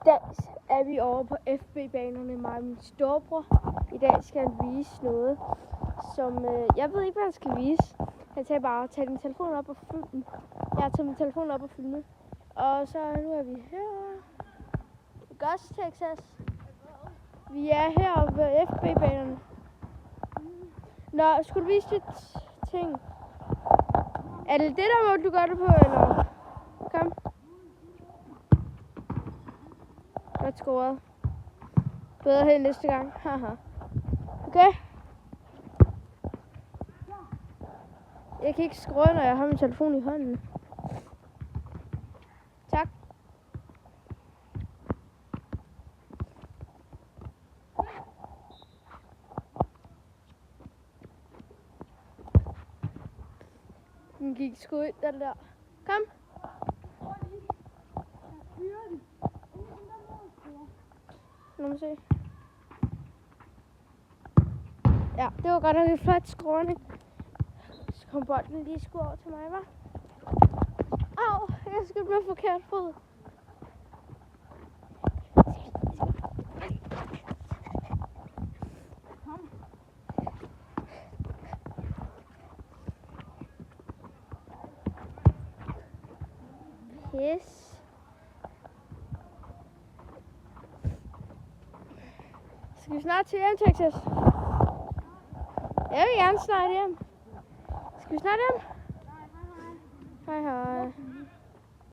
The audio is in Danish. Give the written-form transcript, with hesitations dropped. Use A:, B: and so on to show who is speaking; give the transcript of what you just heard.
A: dag er vi over på FB-banerne, mig og min storebror. I dag skal han vise noget, som jeg ved ikke, hvad han skal vise. Han sagde bare, tag din telefon op og filme. Jeg har taget min telefon op og filme. Og så nu er vi her. Gus, Texas. Vi er heroppe ved FB-banerne. Nå, skulle du vise dit ting? Er det det der måde, du gør det på, eller? Kom. Godt scoret. Bedre hen næste gang. Haha. Okay. Jeg kan ikke skrue, når jeg har min telefon i hånden. Tak. Den gik sgu ind, den der. Kom. Lad mig se. Ja, det var godt nok en flot skråning. Så kom bolden lige sgu over til mig, hva'? Au, jeg skal med forkert fod. Pis. Skal vi snart til hjem, Texas? Jeg vil gerne snart hjem. Skal vi snart hjem? Hej hej. Hej hej.